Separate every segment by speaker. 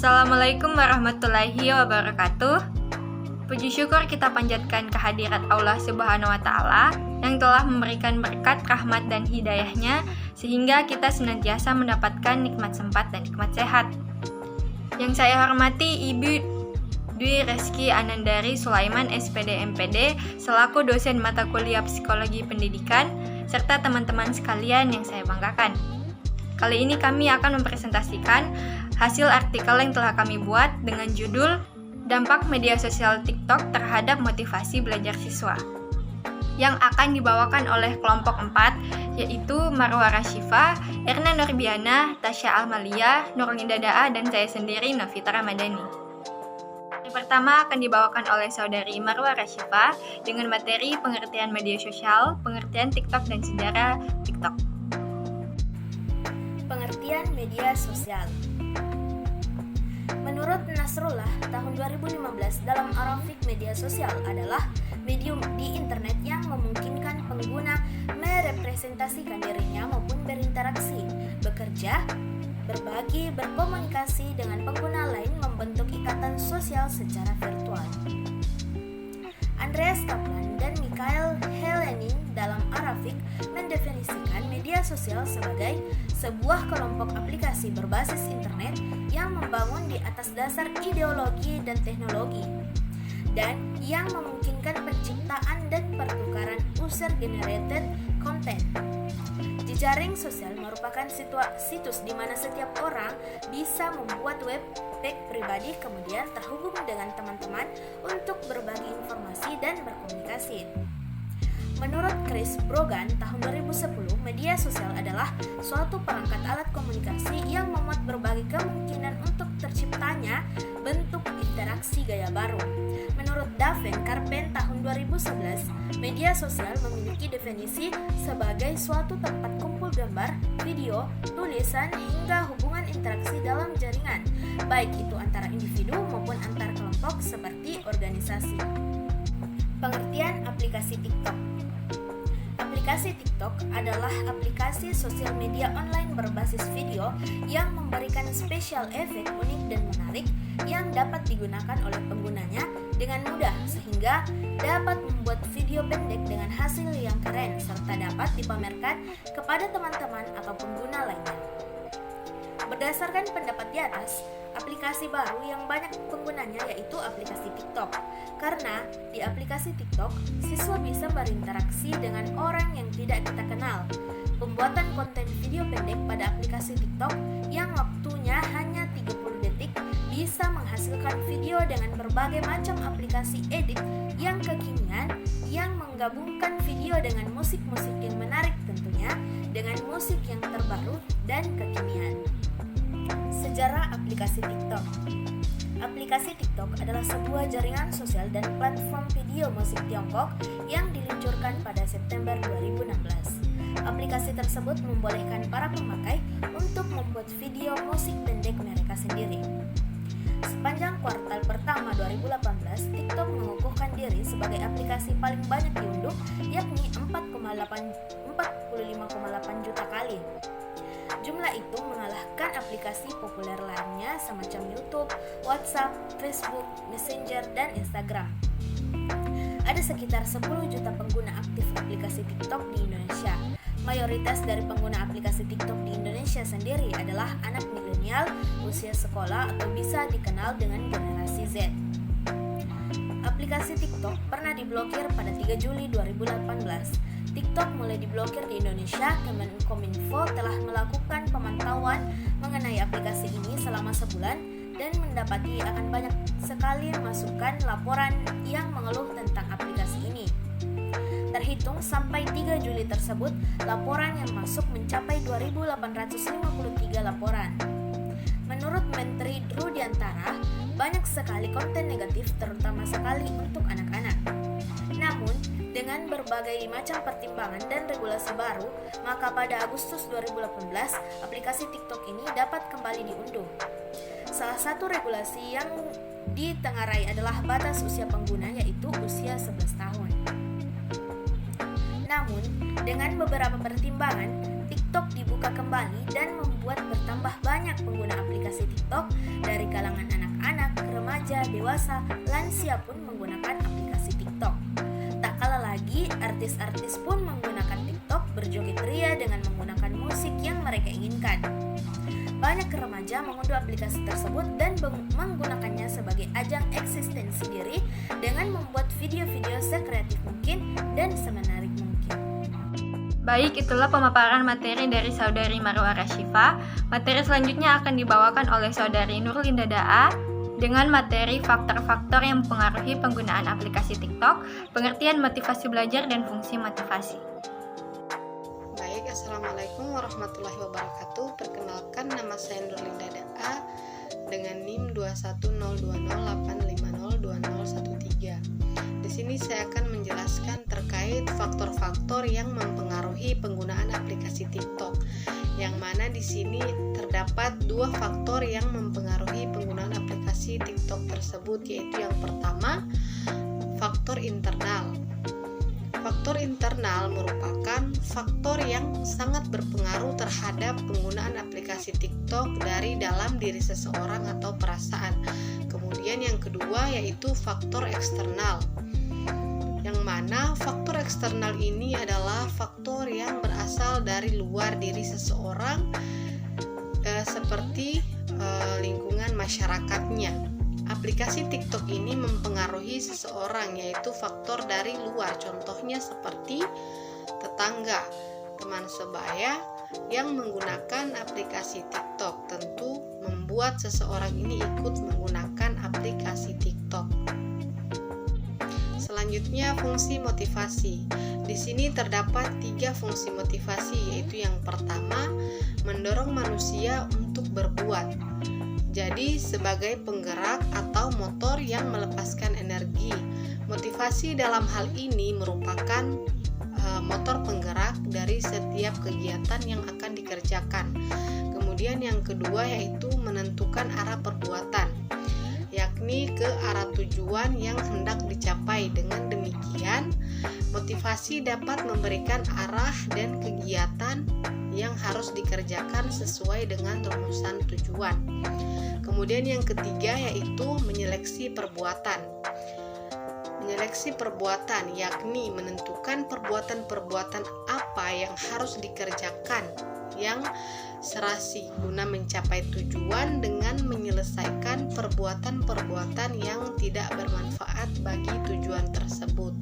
Speaker 1: Assalamualaikum warahmatullahi wabarakatuh. Puji syukur kita panjatkan kehadirat Allah Subhanahu wa Ta'ala yang telah memberikan berkat, rahmat, dan hidayahnya sehingga kita senantiasa mendapatkan nikmat sempat dan nikmat sehat. Yang saya hormati Ibu Dwi Reski Anandari Sulaiman SPD MPD selaku dosen mata kuliah Psikologi Pendidikan serta teman-teman sekalian yang saya banggakan. Kali ini kami akan mempresentasikan hasil artikel yang telah kami buat dengan judul Dampak Media Sosial TikTok Terhadap Motivasi Belajar Siswa yang akan dibawakan oleh kelompok 4 yaitu Marwa Rashifa, Erna Nurbiana, Tasya Almalia, Nurlinda Daa, dan saya sendiri Novita Ramadhani. Yang pertama akan dibawakan oleh saudari Marwa Rashifa dengan materi pengertian media sosial, pengertian TikTok dan sejarah TikTok.
Speaker 2: Pengertian media sosial. Menurut Nasrullah, tahun 2015 dalam Arafik media sosial adalah medium di internet yang memungkinkan pengguna merepresentasikan dirinya maupun berinteraksi, bekerja, berbagi, berkomunikasi dengan pengguna lain, membentuk ikatan sosial secara virtual. Andreas Kaplan dan Mikhail Helenin dalam Arafik mendefinisikan media sosial sebagai sebuah kelompok aplikasi berbasis internet yang membangun di atas dasar ideologi dan teknologi dan yang memungkinkan penciptaan dan pertukaran user-generated content. Jejaring sosial merupakan situs di mana setiap orang bisa membuat web page pribadi kemudian terhubung dengan teman-teman untuk berbagi informasi dan berkomunikasi. Menurut Chris Brogan tahun 2010, media sosial adalah suatu perangkat alat komunikasi yang memuat berbagai kemungkinan untuk terciptanya bentuk interaksi gaya baru. Menurut Daven Karpen tahun 2011, media sosial memiliki definisi sebagai suatu tempat kumpul gambar, video, tulisan, hingga hubungan interaksi dalam jaringan, baik itu antara individu maupun antar kelompok seperti organisasi. Pengertian aplikasi TikTok. Aplikasi TikTok adalah aplikasi sosial media online berbasis video yang memberikan special effect unik dan menarik yang dapat digunakan oleh penggunanya dengan mudah sehingga dapat membuat video pendek dengan hasil yang keren serta dapat dipamerkan kepada teman-teman atau pengguna lainnya. Berdasarkan pendapat di atas, aplikasi baru yang banyak penggunanya yaitu aplikasi TikTok. Karena di aplikasi TikTok, siswa bisa berinteraksi dengan orang yang tidak kita kenal. Pembuatan konten video pendek pada aplikasi TikTok yang waktunya hanya 30 detik bisa menghasilkan video dengan berbagai macam aplikasi edit yang kekinian yang menggabungkan video dengan musik-musik yang menarik tentunya dengan musik yang terbaru dan kekinian. Sejarah aplikasi TikTok. Aplikasi TikTok adalah sebuah jaringan sosial dan platform video musik Tiongkok yang diluncurkan pada September 2016. Aplikasi tersebut membolehkan para pemakai untuk membuat video musik pendek mereka sendiri. Sepanjang kuartal pertama 2018, TikTok mengukuhkan diri sebagai aplikasi paling banyak diunduh, yakni 45,8 juta kali. Jumlah itu mengalahkan aplikasi populer lainnya semacam YouTube, WhatsApp, Facebook, Messenger, dan Instagram. Ada sekitar 10 juta pengguna aktif aplikasi TikTok di Indonesia. Mayoritas dari pengguna aplikasi TikTok di Indonesia sendiri adalah anak milenial usia sekolah atau bisa dikenal dengan generasi Z. Aplikasi TikTok pernah diblokir pada 3 Juli 2018. TikTok mulai diblokir di Indonesia. Kemenkominfo telah melakukan pemantauan mengenai aplikasi ini selama sebulan dan mendapati akan banyak sekali masukan laporan yang mengeluh tentang aplikasi ini. Terhitung sampai 3 Juli tersebut, laporan yang masuk mencapai 2.853 laporan. Menurut Menteri Rudiantara, banyak sekali konten negatif terutama sekali untuk anak-anak. Namun, dengan berbagai macam pertimbangan dan regulasi baru, maka pada Agustus 2018, aplikasi TikTok ini dapat kembali diunduh. Salah satu regulasi yang ditengarai adalah batas usia pengguna yaitu usia 11 tahun. Namun, dengan beberapa pertimbangan, TikTok dibuka kembali dan membuat membuat bertambah banyak pengguna aplikasi TikTok dari kalangan anak-anak, remaja, dewasa, lansia pun menggunakan aplikasi TikTok. Tak kalah lagi, artis-artis pun menggunakan TikTok berjoget ria dengan menggunakan musik yang mereka inginkan. Banyak remaja mengunduh aplikasi tersebut dan menggunakannya sebagai ajang eksistensi diri dengan membuat video-video sekreatif mungkin dan semenarik mungkin.
Speaker 1: Baik, itulah pemaparan materi dari Saudari Marwa Rashifa. Materi selanjutnya akan dibawakan oleh Saudari Nurlinda Daa dengan materi faktor-faktor yang mempengaruhi penggunaan aplikasi TikTok, pengertian motivasi belajar dan fungsi motivasi.
Speaker 3: Baik, Assalamualaikum warahmatullahi wabarakatuh. Perkenalkan, nama saya Nurlinda Daa dengan NIM 2102085020013. Di sini saya akan menjelaskan terkait faktor-faktor yang mempengaruhi penggunaan aplikasi TikTok. Yang mana di sini terdapat dua faktor yang mempengaruhi penggunaan aplikasi TikTok tersebut, yaitu yang pertama, faktor internal. Faktor internal merupakan faktor yang sangat berpengaruh terhadap penggunaan aplikasi TikTok dari dalam diri seseorang atau perasaan. Kemudian yang kedua yaitu faktor eksternal, yang mana faktor eksternal ini adalah faktor yang berasal dari luar diri seseorang, seperti lingkungan masyarakatnya. Aplikasi TikTok ini mempengaruhi seseorang, yaitu faktor dari luar, contohnya seperti tetangga, teman sebaya yang menggunakan aplikasi TikTok, tentu membuat seseorang ini ikut menggunakan aplikasi TikTok. Selanjutnya, fungsi motivasi. Di sini terdapat 3 fungsi motivasi, yaitu yang pertama, mendorong manusia untuk berbuat. Jadi, sebagai penggerak atau motor yang melepaskan energi. Motivasi dalam hal ini merupakan motor penggerak dari setiap kegiatan yang akan dikerjakan. Kemudian yang kedua yaitu menentukan arah perbuatan, yakni ke arah tujuan yang hendak dicapai. Dengan demikian, motivasi dapat memberikan arah dan kegiatan yang harus dikerjakan sesuai dengan rumusan tujuan. Kemudian yang ketiga yaitu menyeleksi perbuatan. Menyeleksi perbuatan yakni menentukan perbuatan-perbuatan apa yang harus dikerjakan yang serasi guna mencapai tujuan dengan menyelesaikan perbuatan-perbuatan yang tidak bermanfaat bagi tujuan tersebut.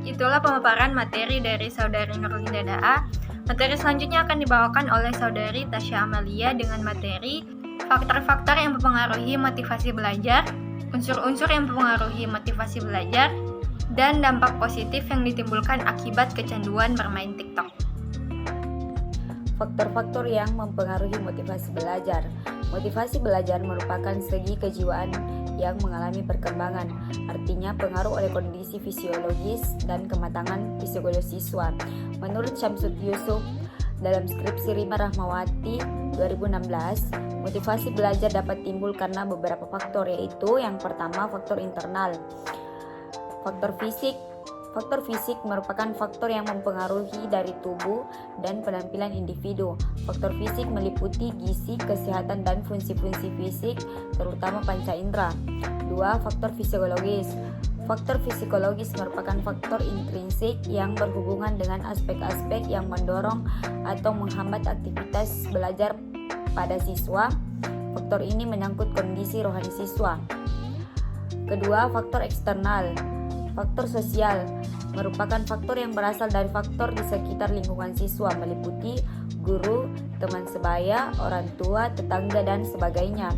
Speaker 1: Itulah pemaparan materi dari Saudari Nurlinda Daa. Materi selanjutnya akan dibawakan oleh Saudari Tasya Amalia dengan materi faktor-faktor yang mempengaruhi motivasi belajar, unsur-unsur yang mempengaruhi motivasi belajar, dan dampak positif yang ditimbulkan akibat kecanduan bermain TikTok.
Speaker 4: Faktor-faktor yang mempengaruhi motivasi belajar. Motivasi belajar merupakan segi kejiwaan yang mengalami perkembangan, artinya pengaruh oleh kondisi fisiologis dan kematangan psikologis siswa. Menurut Syamsud Yusuf dalam skripsi Rima Rahmawati 2016, motivasi belajar dapat timbul karena beberapa faktor, yaitu yang pertama faktor internal. Faktor fisik. Faktor fisik merupakan faktor yang mempengaruhi dari tubuh dan penampilan individu. Faktor fisik meliputi gizi, kesehatan, dan fungsi-fungsi fisik, terutama panca indera. 2. Faktor fisiologis. Faktor psikologis merupakan faktor intrinsik yang berhubungan dengan aspek-aspek yang mendorong atau menghambat aktivitas belajar pada siswa. Faktor ini menyangkut kondisi rohani siswa. Kedua, faktor eksternal. Faktor sosial merupakan faktor yang berasal dari faktor di sekitar lingkungan siswa, meliputi guru, teman sebaya, orang tua, tetangga, dan sebagainya.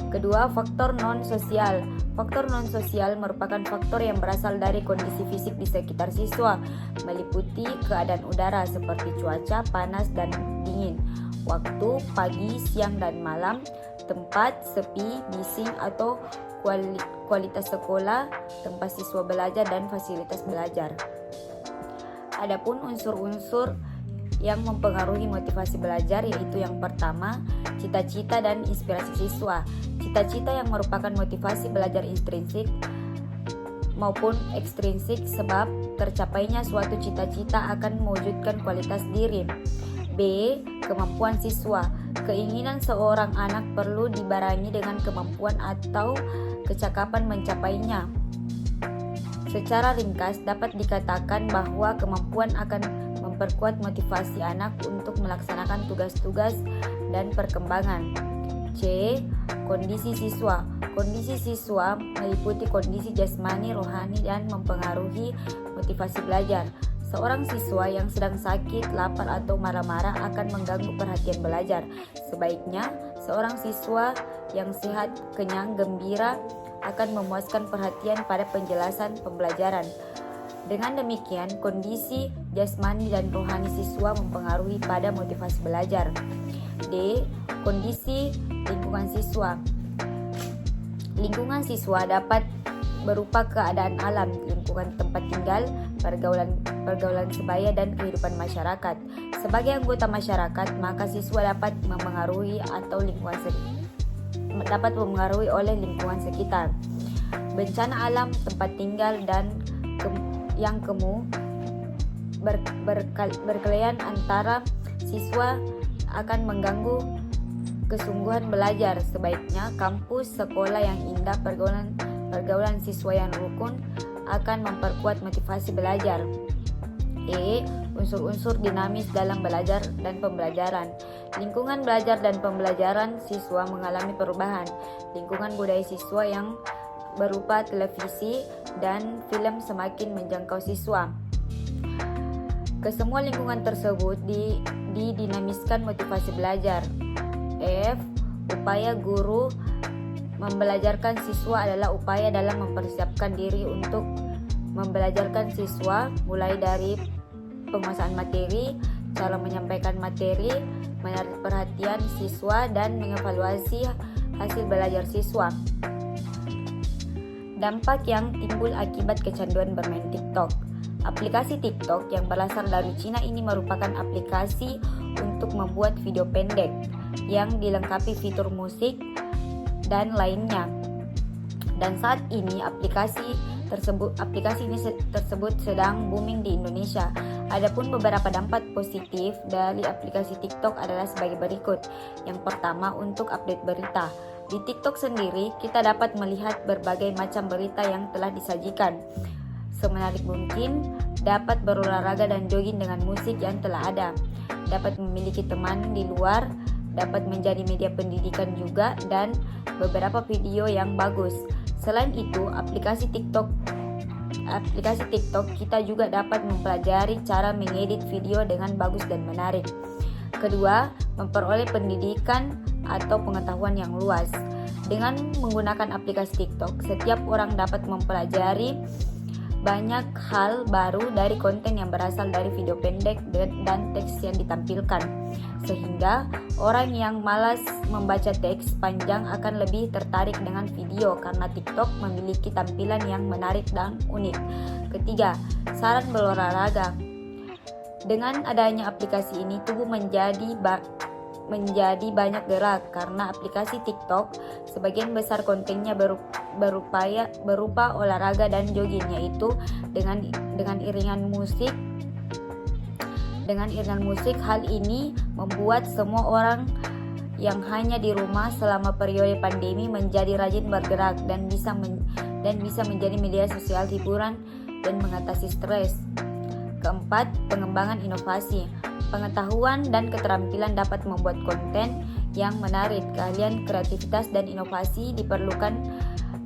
Speaker 4: Kedua, faktor non-sosial. Faktor non-sosial merupakan faktor yang berasal dari kondisi fisik di sekitar siswa, meliputi keadaan udara seperti cuaca, panas, dan dingin, waktu, pagi, siang, dan malam, tempat, sepi, bising, atau kualitas sekolah, tempat siswa belajar, dan fasilitas belajar. Adapun unsur-unsur yang mempengaruhi motivasi belajar yaitu yang pertama, cita-cita dan inspirasi siswa. Cita-cita yang merupakan motivasi belajar intrinsik maupun ekstrinsik, sebab tercapainya suatu cita-cita akan mewujudkan kualitas diri. B. Kemampuan siswa. Keinginan seorang anak perlu dibarengi dengan kemampuan atau kecakapan mencapainya. Secara ringkas dapat dikatakan bahwa kemampuan akan memperkuat motivasi anak untuk melaksanakan tugas-tugas dan perkembangan. C. Kondisi siswa. Kondisi siswa meliputi kondisi jasmani, rohani, dan mempengaruhi motivasi belajar. Seorang siswa yang sedang sakit, lapar, atau marah-marah akan mengganggu perhatian belajar. Sebaiknya, seorang siswa yang sehat, kenyang, gembira akan memuaskan perhatian pada penjelasan pembelajaran. Dengan demikian, kondisi jasmani dan rohani siswa mempengaruhi pada motivasi belajar. D. Kondisi lingkungan siswa. Lingkungan siswa dapat berupa keadaan alam, lingkungan tempat tinggal, pergaulan sebaya, dan kehidupan masyarakat. Sebagai anggota masyarakat, maka siswa dapat mempengaruhi oleh lingkungan sekitar. Bencana alam, tempat tinggal, dan yang berkeliaran antara siswa akan mengganggu kesungguhan belajar. Sebaiknya kampus, sekolah yang indah, pergaulan siswa yang rukun akan memperkuat motivasi belajar. E. Unsur-unsur dinamis dalam belajar dan pembelajaran. Lingkungan belajar dan pembelajaran siswa mengalami perubahan. Lingkungan budaya siswa yang berupa televisi dan film semakin menjangkau siswa. Kesemua lingkungan tersebut didinamiskan motivasi belajar. F. Upaya guru membelajarkan siswa adalah upaya dalam mempersiapkan diri untuk membelajarkan siswa, mulai dari penguasaan materi, cara menyampaikan materi, menarik perhatian siswa, dan mengevaluasi hasil belajar siswa. Dampak yang timbul akibat kecanduan bermain TikTok. Aplikasi TikTok yang berasal dari Cina ini merupakan aplikasi untuk membuat video pendek yang dilengkapi fitur musik dan lainnya. Dan saat ini aplikasi tersebut sedang booming di Indonesia. Adapun beberapa dampak positif dari aplikasi TikTok adalah sebagai berikut. Yang pertama, untuk update berita. Di TikTok sendiri, kita dapat melihat berbagai macam berita yang telah disajikan. Semenarik mungkin, dapat berolahraga dan jogging dengan musik yang telah ada. Dapat memiliki teman di luar, dapat menjadi media pendidikan juga, dan beberapa video yang bagus. Selain itu, aplikasi TikTok kita juga dapat mempelajari cara mengedit video dengan bagus dan menarik. Kedua, memperoleh pendidikan atau pengetahuan yang luas. Dengan menggunakan aplikasi TikTok, setiap orang dapat mempelajari banyak hal baru dari konten yang berasal dari video pendek dan teks yang ditampilkan, sehingga orang yang malas membaca teks panjang akan lebih tertarik dengan video karena TikTok memiliki tampilan yang menarik dan unik. Ketiga, saran berolahraga. Dengan adanya aplikasi ini, tubuh menjadi banyak gerak karena aplikasi TikTok sebagian besar kontennya berupa olahraga dan jogging, yaitu dengan iringan musik. Hal ini membuat semua orang yang hanya di rumah selama periode pandemi menjadi rajin bergerak dan bisa menjadi media sosial hiburan dan mengatasi stres. Keempat, pengembangan inovasi. Pengetahuan dan keterampilan dapat membuat konten yang menarik. Keahlian, kreativitas, dan inovasi diperlukan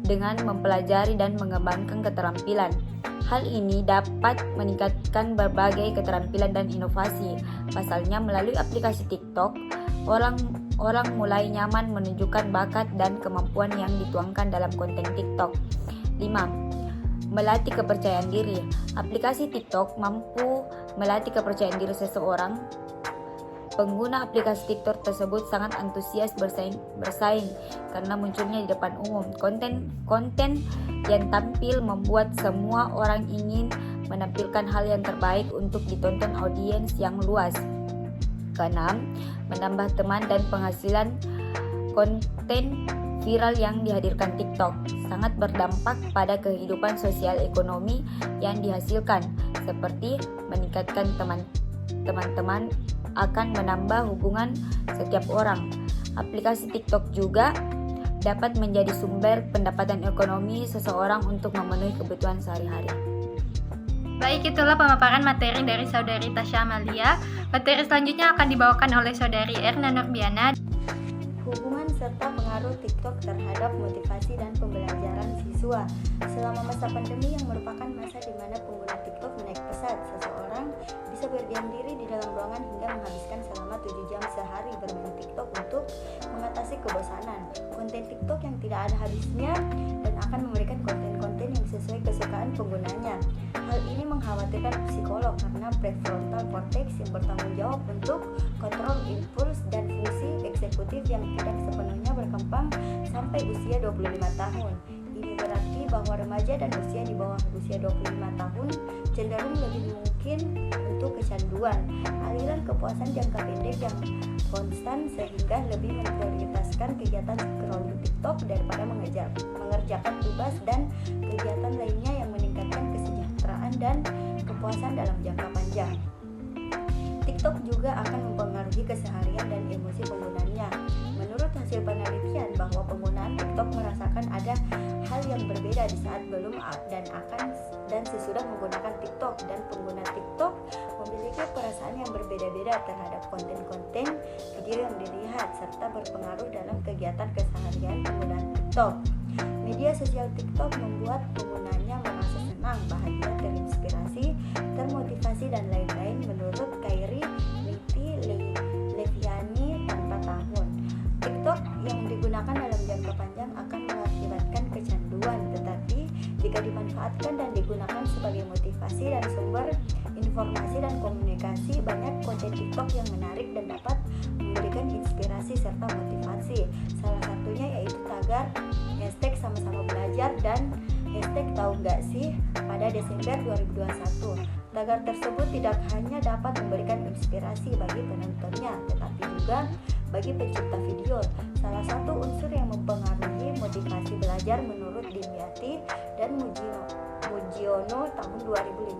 Speaker 4: dengan mempelajari dan mengembangkan keterampilan. Hal ini dapat meningkatkan berbagai keterampilan dan inovasi. Pasalnya, melalui aplikasi TikTok, orang mulai nyaman menunjukkan bakat dan kemampuan yang dituangkan dalam konten TikTok. 5. Melatih kepercayaan diri. Aplikasi TikTok mampu melatih kepercayaan diri seseorang. Pengguna aplikasi TikTok tersebut sangat antusias bersaing karena munculnya di depan umum. Konten yang tampil membuat semua orang ingin menampilkan hal yang terbaik untuk ditonton audiens yang luas. Keenam, menambah teman dan penghasilan. Konten viral yang dihadirkan TikTok sangat berdampak pada kehidupan sosial ekonomi yang dihasilkan, seperti meningkatkan teman-teman akan menambah hubungan setiap orang. Aplikasi TikTok juga dapat menjadi sumber pendapatan ekonomi seseorang untuk memenuhi kebutuhan sehari-hari.
Speaker 1: Baik, itulah pemaparan materi dari Saudari Tasya Amalia. Materi selanjutnya akan dibawakan oleh Saudari Erna Nurbiana.
Speaker 5: Hubungan serta pengaruh TikTok terhadap motivasi dan pembelajaran siswa. Selama masa pandemi yang merupakan masa di mana pengguna TikTok menaik pesat, seseorang bisa berdiam diri di dalam ruangan hingga menghabiskan selama 7 jam sehari bermain TikTok untuk mengatasi kebosanan. Konten TikTok yang tidak ada habisnya dan akan memberikan konten-konten yang sesuai kesukaan penggunanya. Hal ini mengkhawatirkan psikolog karena prefrontal cortex yang bertanggung jawab untuk kontrol impuls dan fungsi eksekutif yang tidak sepenuhnya berkembang sampai usia 25 tahun. Ini berarti bahwa remaja dan usia di bawah usia 25 tahun cenderung lebih mungkin untuk kecanduan, aliran kepuasan jangka pendek yang konstan sehingga lebih memprioritaskan kegiatan scrolling TikTok daripada mengerjakan tugas dan kegiatan lainnya yang meningkatkan kesejahteraan dan kepuasan dalam jangka panjang. TikTok juga akan mempengaruhi keseharian dan emosi penggunanya. Menurut hasil penelitian bahwa penggunaan TikTok merasakan ada hal yang berbeda di saat belum dan sesudah menggunakan TikTok, dan pengguna TikTok memiliki perasaan yang berbeda-beda terhadap konten-konten video yang dilihat serta berpengaruh dalam kegiatan keseharian penggunaan TikTok. Media sosial TikTok membuat penggunanya merasa senang, bahagia, terinspirasi, termotivasi, dan lain-lain menurut Kairi Leviani tanpa tahun. TikTok yang digunakan dalam jangka panjang akan mengakibatkan kecanduan, tetapi jika dimanfaatkan dan digunakan sebagai motivasi dan sumber informasi dan komunikasi, banyak konten TikTok yang menarik dan dapat memberikan inspirasi serta motivasi. Salah satunya yaitu tagar hashtag sama-sama belajar dan hashtag tahu nggak sih pada Desember 2021. Tagar tersebut tidak hanya dapat memberikan inspirasi bagi penontonnya, tetapi juga bagi pencipta video. Salah satu unsur yang mempengaruhi motivasi belajar menurut Dimyati dan Mujiono tahun 2015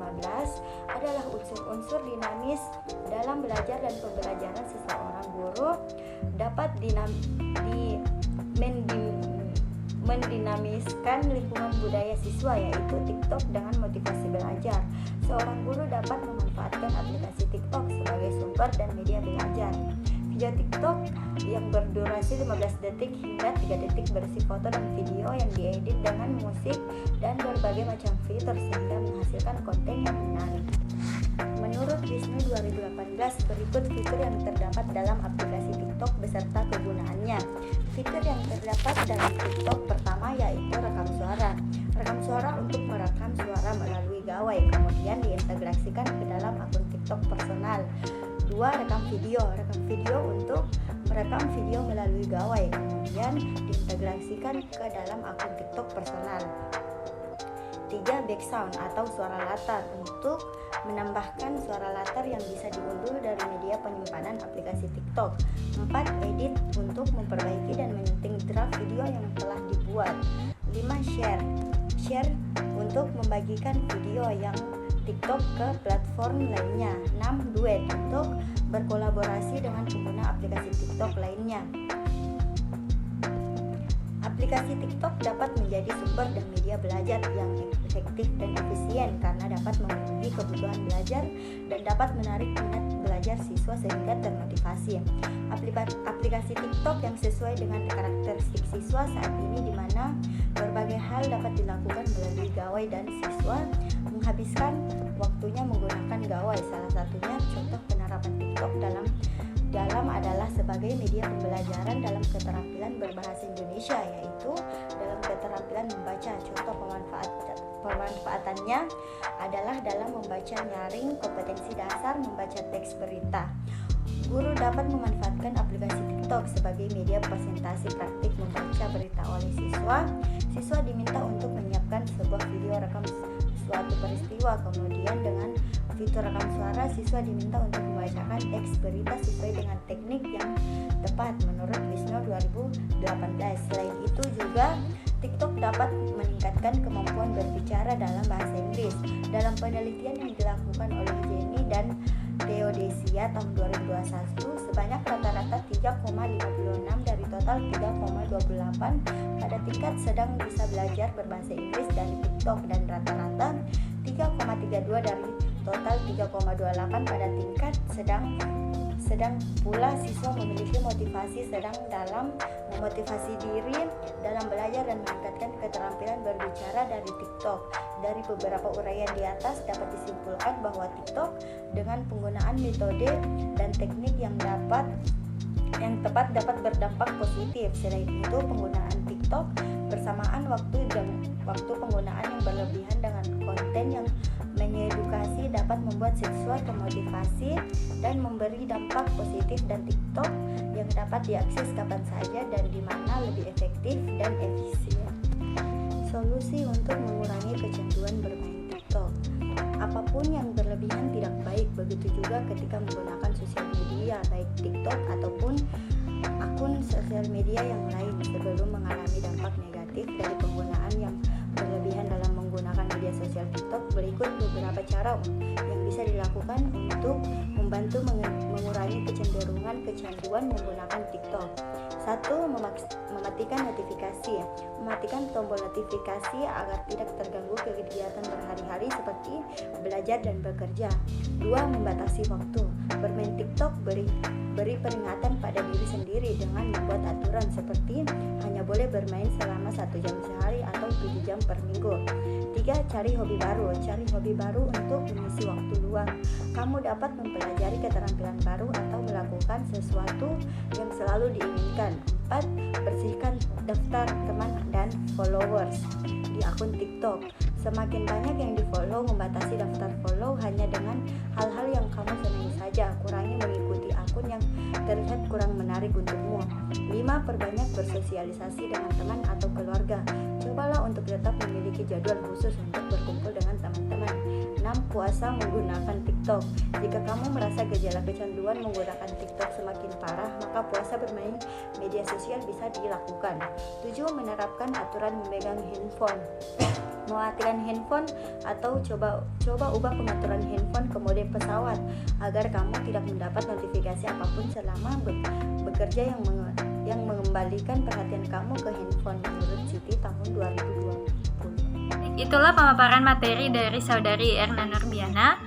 Speaker 5: adalah unsur-unsur dinamis dalam belajar dan pembelajaran. Seseorang guru dapat mendinamiskan lingkungan budaya siswa, yaitu TikTok dengan motivasi belajar. Seorang guru dapat memanfaatkan aplikasi TikTok sebagai sumber dan media belajar. Video TikTok yang berdurasi 15 detik hingga 3 detik berisi foto dan video yang diedit dengan musik dan berbagai macam fitur sehingga menghasilkan konten yang menarik. Menurut Wisnu 2018, berikut fitur yang terdapat dalam aplikasi TikTok beserta kegunaannya. Fitur yang terdapat dalam TikTok pertama yaitu rekam suara. Rekam suara untuk merekam suara melalui gawai, kemudian diintegrasikan ke dalam akun TikTok personal. 2. Rekam video. Rekam video untuk merekam video melalui gawai, kemudian diintegrasikan ke dalam akun TikTok personal. 3. Background atau suara latar untuk menambahkan suara latar yang bisa diunduh dari media penyimpanan aplikasi TikTok. 4. Edit untuk memperbaiki dan menyunting draft video yang telah dibuat. 5. Share untuk membagikan video yang TikTok ke platform lainnya. 6. Duet untuk berkolaborasi dengan pengguna aplikasi TikTok lainnya. Aplikasi TikTok dapat menjadi sumber dan media belajar yang efektif dan efisien karena dapat memenuhi kebutuhan belajar dan dapat menarik minat belajar siswa sehingga termotivasi. Aplikasi TikTok yang sesuai dengan karakteristik siswa saat ini, di mana berbagai hal dapat dilakukan melalui gawai dan siswa menghabiskan waktunya menggunakan gawai. Salah satunya contoh penerapan TikTok dalam adalah sebagai media pembelajaran dalam keterampilan berbahasa Indonesia, yaitu dalam keterampilan membaca. Contoh pemanfaatannya adalah dalam membaca nyaring, kompetensi dasar, membaca teks berita. Guru dapat memanfaatkan aplikasi TikTok sebagai media presentasi praktik membaca berita oleh siswa. Siswa diminta untuk menyiapkan sebuah video rekam suatu peristiwa, kemudian dengan fitur rekam suara, siswa diminta untuk membacakan teks berita sesuai dengan teknik yang tepat menurut Wisnu 2018. Selain itu juga TikTok dapat meningkatkan kemampuan berbicara dalam bahasa Inggris. Dalam penelitian yang dilakukan oleh Jenny dan Theodosia tahun 2021, sebanyak rata-rata 3,56 dari total 3,28 pada tingkat sedang bisa belajar berbahasa Inggris dari TikTok dan rata-rata 3,32 dari total 3,28 pada tingkat sedang pula siswa memiliki motivasi sedang dalam memotivasi diri dalam belajar dan meningkatkan keterampilan berbicara dari TikTok. Dari beberapa uraian di atas dapat disimpulkan bahwa TikTok dengan penggunaan metode dan teknik yang tepat dapat berdampak positif. Selain itu, penggunaan TikTok bersamaan waktu penggunaan yang berlebihan dengan konten yang mengedukasi dapat membuat siswa termotivasi dan memberi dampak positif, dan TikTok yang dapat diakses kapan saja dan di mana lebih efektif dan efisien. Solusi untuk mengurangi kecanduan bermain TikTok. Apapun yang berlebihan tidak baik, begitu juga ketika menggunakan sosial media baik TikTok ataupun akun sosial media yang lain. Sebelum mengalami dampak negatif dari penggunaan yang berlebihan dalam menggunakan media sosial TikTok, berikut beberapa cara yang bisa dilakukan untuk membantu mengurangi kecanduan menggunakan TikTok. 1. Mematikan notifikasi. Mematikan tombol notifikasi agar tidak terganggu kegiatan berhari-hari seperti belajar dan bekerja. 2. Membatasi waktu. Bermain TikTok beri peringatan pada diri sendiri dengan membuat aturan seperti hanya boleh bermain selama 1 jam sehari atau 7 jam per minggu. 3. Cari hobi baru. Cari hobi baru untuk mengisi waktu luang. Kamu dapat mempelajari keterampilan baru atau melakukan sesuatu yang selalu diinginkan. 4. Bersihkan daftar teman dan followers di akun TikTok. Semakin banyak yang di-follow, membatasi daftar follow hanya dengan hal-hal yang kamu senangi saja. Kurangi mengikuti akun yang terlihat kurang menarik untukmu. 5. Perbanyak bersosialisasi dengan teman atau keluarga. Cobalah untuk tetap memiliki jadwal khusus untuk berkumpul dengan teman-teman. 6. Puasa menggunakan TikTok. Jika kamu merasa gejala kecanduan menggunakan TikTok semakin parah, maka puasa bermain media sosial bisa dilakukan. 7. Menerapkan aturan memegang handphone. Mematikan handphone atau coba ubah pengaturan handphone ke mode pesawat agar kamu tidak mendapat notifikasi apapun selama bekerja yang mengembalikan perhatian kamu ke handphone, menurut Siti tahun 2020.
Speaker 1: Itulah pemaparan materi dari Saudari Erna Nurbiana.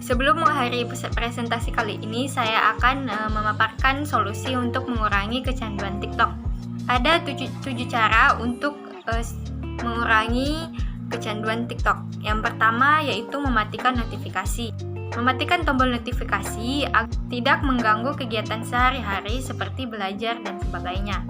Speaker 1: Sebelum mengakhiri presentasi kali ini, saya akan memaparkan solusi untuk mengurangi kecanduan TikTok. Ada 7 cara untuk mengurangi kecanduan TikTok. Yang pertama yaitu mematikan notifikasi. Mematikan tombol notifikasi agar tidak mengganggu kegiatan sehari-hari seperti belajar dan sebagainya.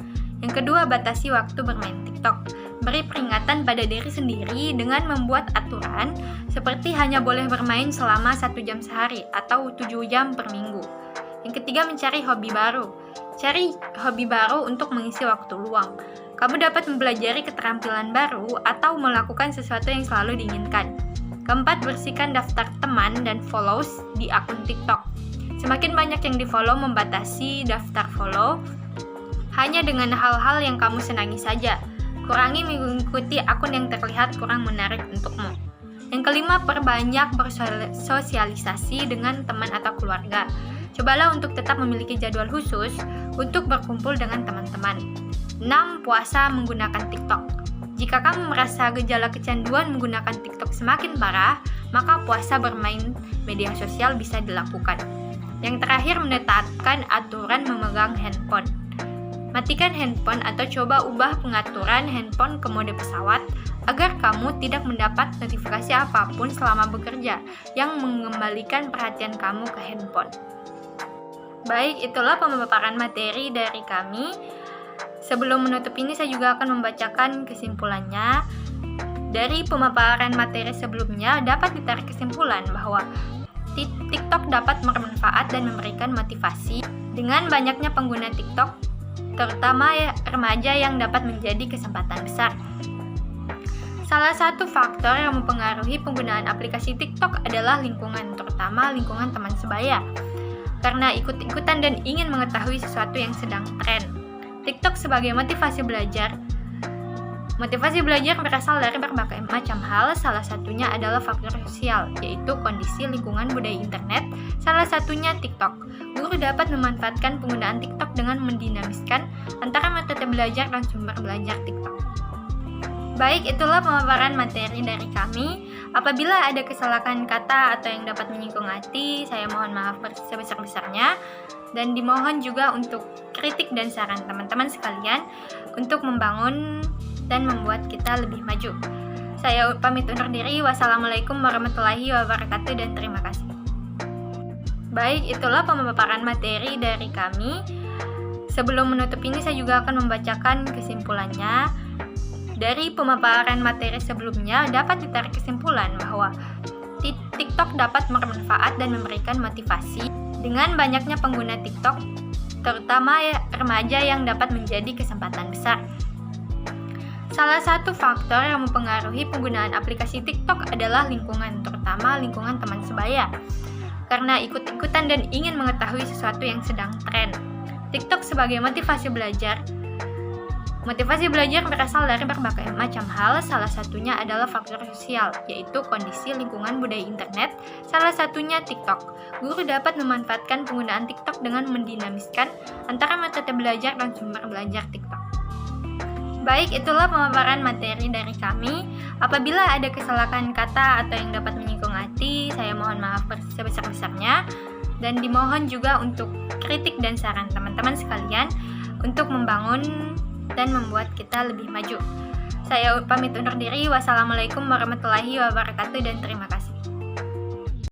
Speaker 1: Yang kedua, batasi waktu bermain TikTok. Beri peringatan pada diri sendiri dengan membuat aturan seperti hanya boleh bermain selama 1 jam sehari atau 7 jam per minggu. Yang ketiga, mencari hobi baru. Cari hobi baru untuk mengisi waktu luang. Kamu dapat mempelajari keterampilan baru atau melakukan sesuatu yang selalu diinginkan. Keempat, bersihkan daftar teman dan follows di akun TikTok. Semakin banyak yang di-follow, membatasi daftar follow hanya dengan hal-hal yang kamu senangi saja. Kurangi mengikuti akun yang terlihat kurang menarik untukmu. Yang kelima, perbanyak bersosialisasi dengan teman atau keluarga. Cobalah untuk tetap memiliki jadwal khusus untuk berkumpul dengan teman-teman. 6. Puasa menggunakan TikTok. Jika kamu merasa gejala kecanduan menggunakan TikTok semakin parah, maka puasa bermain media sosial bisa dilakukan. Yang terakhir, menetapkan aturan memegang handphone. Matikan handphone atau coba ubah pengaturan handphone ke mode pesawat agar kamu tidak mendapat notifikasi apapun selama bekerja yang mengembalikan perhatian kamu ke handphone. Baik, itulah pemaparan materi dari kami. Sebelum menutup ini, saya juga akan membacakan kesimpulannya. Dari pemaparan materi sebelumnya, dapat ditarik kesimpulan bahwa TikTok dapat bermanfaat dan memberikan motivasi. Dengan banyaknya pengguna TikTok, terutama remaja, yang dapat menjadi kesempatan besar. Salah satu faktor yang mempengaruhi penggunaan aplikasi TikTok adalah lingkungan, terutama lingkungan teman sebaya. Karena ikut-ikutan dan ingin mengetahui sesuatu yang sedang tren. TikTok sebagai motivasi belajar Motivasi belajar berasal dari berbagai macam hal, salah satunya adalah faktor sosial, yaitu kondisi lingkungan budaya internet, salah satunya TikTok. Guru dapat memanfaatkan penggunaan TikTok dengan mendinamiskan antara metode belajar dan sumber belajar TikTok. Baik, itulah pemaparan materi dari kami. Apabila ada kesalahan kata atau yang dapat menyinggung hati, saya mohon maaf sebesar-besarnya. Dan dimohon juga untuk kritik dan saran teman-teman sekalian untuk membangun dan membuat kita lebih maju. Saya pamit undur diri. Wassalamualaikum warahmatullahi wabarakatuh dan terima kasih. Baik, itulah pemaparan materi dari kami. Sebelum menutup ini, saya juga akan membacakan kesimpulannya. Dari pemaparan materi sebelumnya dapat ditarik kesimpulan bahwa TikTok dapat bermanfaat dan memberikan motivasi dengan banyaknya pengguna TikTok, terutama remaja yang dapat menjadi kesempatan besar. Salah satu faktor yang mempengaruhi penggunaan aplikasi TikTok adalah lingkungan, terutama lingkungan teman sebaya. Karena ikut-ikutan dan ingin mengetahui sesuatu yang sedang tren. TikTok sebagai motivasi belajar. Motivasi belajar berasal dari berbagai macam hal, salah satunya adalah faktor sosial, yaitu kondisi lingkungan budaya internet, salah satunya TikTok. Guru dapat memanfaatkan penggunaan TikTok dengan mendinamiskan antara metode belajar dan sumber belajar TikTok. Baik, itulah pemaparan materi dari kami. Apabila ada kesalahan kata atau yang dapat menyinggung hati, saya mohon maaf sebesar-besarnya. Dan dimohon juga untuk kritik dan saran teman-teman sekalian untuk membangun dan membuat kita lebih maju. Saya pamit undur diri. Wassalamualaikum warahmatullahi wabarakatuh dan terima kasih.